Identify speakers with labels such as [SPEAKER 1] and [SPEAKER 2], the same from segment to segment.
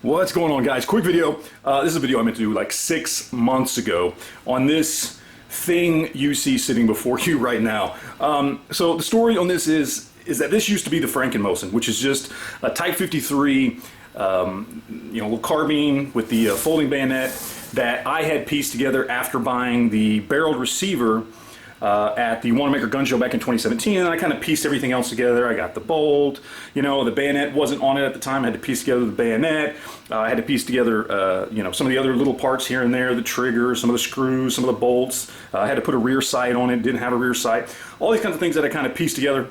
[SPEAKER 1] What's going on, guys? Quick video. This is a video I meant to do like 6 months ago on this thing you see sitting before you right now. So the story on this is that this used to be the Franken Mosin, which is just a Type 53 little carbine with the folding bayonet that I had pieced together after buying the barreled receiver at the Wanamaker gun show back in 2017, and I kind of pieced everything else together. I got the bolt, the bayonet wasn't on it at the time. I had to piece together the bayonet. I had to piece together, some of the other little parts here and there, the trigger, some of the screws, some of the bolts. I had to put a rear sight on it, didn't have a rear sight. All these kinds of things that I kind of pieced together.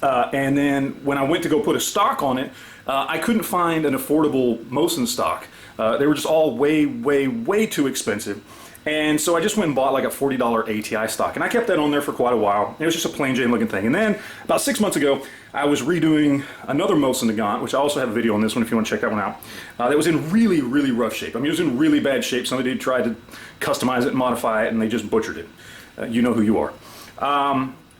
[SPEAKER 1] And then when I went to go put a stock on it, I couldn't find an affordable Mosin stock. They were just all way, way, way too expensive. And so I just went and bought like a $40 ATI stock, and I kept that on there for quite a while. It was just a plain Jane looking thing. And then about 6 months ago, I was redoing another Mosin Nagant, which I also have a video on this one if you want to check that one out. That was in really, really rough shape. I mean, it was in really bad shape. Somebody tried to customize it, modify it, and they just butchered it. You know who you are.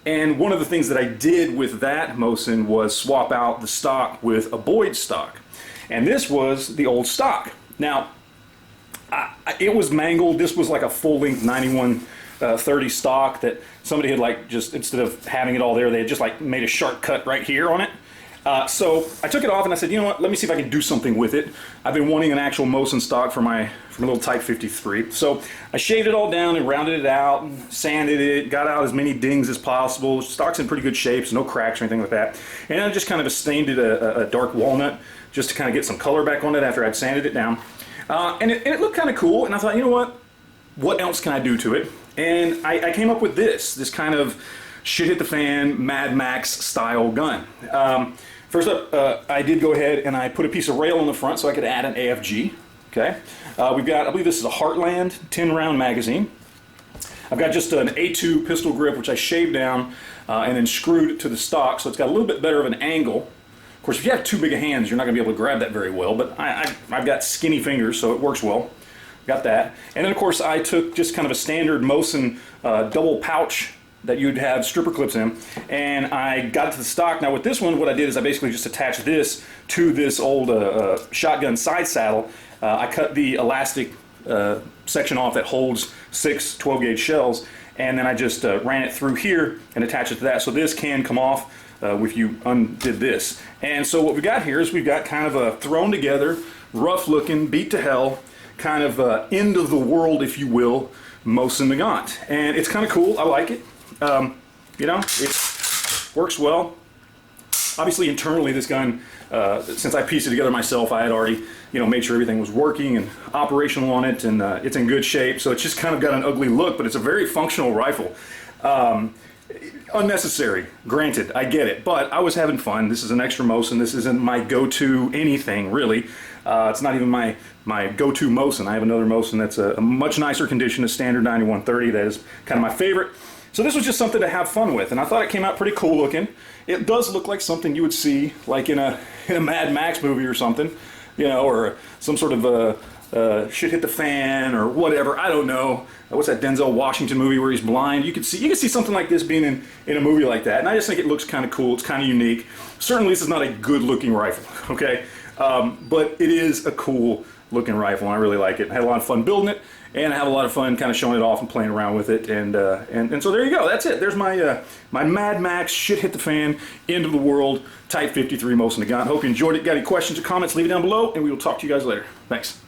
[SPEAKER 1] And one of the things that I did with that Mosin was swap out the stock with a Boyd stock. And this was the old stock. Now, it was mangled. This was like a full-length 9130 stock that somebody had just, instead of having it all there, they had just made a sharp cut right here on it. So I took it off and I said, you know what, let me see if I can do something with it. I've been wanting an actual Mosin stock for my little Type 53. So I shaved it all down and rounded it out, and sanded it, got out as many dings as possible. Stock's in pretty good shape, so no cracks or anything like that. And I just kind of stained it a dark walnut just to kind of get some color back on it after I'd sanded it down. And it looked kind of cool, and I thought, you know what else can I do to it? And I came up with this kind of shit hit the fan, Mad Max style gun. First up, I did go ahead and I put a piece of rail on the front so I could add an AFG. Okay, we've got, I believe this is a Heartland 10-round magazine. I've got just an A2 pistol grip, which I shaved down and then screwed to the stock, so it's got a little bit better of an angle. Of course, if you have too big of hands, you're not going to be able to grab that very well, but I've got skinny fingers, so it works well. Got that. And then, of course, I took just kind of a standard Mosin double pouch that you'd have stripper clips in, and I got it to the stock. Now, with this one, what I did is I basically just attached this to this old shotgun side saddle. I cut the elastic section off that holds 6 12-gauge shells, and then I just ran it through here and attached it to that. So this can come off if you undid this. And so what we got here is we've got kind of a thrown together, rough looking, beat to hell, kind of end of the world, if you will, Mosin Nagant. And it's kind of cool. I like it. It works well. Obviously internally this gun, since I pieced it together myself, I had already made sure everything was working and operational on it, and it's in good shape. So it's just kind of got an ugly look, but it's a very functional rifle. Unnecessary, granted, I get it, but I was having fun. This is an extra Mosin. This isn't my go-to anything, really. It's not even my go-to Mosin. I have another Mosin that's a much nicer condition, a standard 9130 that is kind of my favorite. So this was just something to have fun with, and I thought it came out pretty cool looking. It does look like something you would see like in a Mad Max movie or something, or some sort of shit hit the fan or whatever. I don't know. What's that Denzel Washington movie where he's blind? You could see something like this being in a movie like that, and I just think it looks kind of cool. It's kind of unique. Certainly this is not a good looking rifle, okay? But it is a cool looking rifle, and I really like it. I had a lot of fun building it, and I have a lot of fun kind of showing it off and playing around with it, and so there you go. That's it. There's my my Mad Max shit hit the fan, end of the world Type 53 Mosin Nagant. Hope you enjoyed it. Got any questions or comments? Leave it down below, and we will talk to you guys later. Thanks.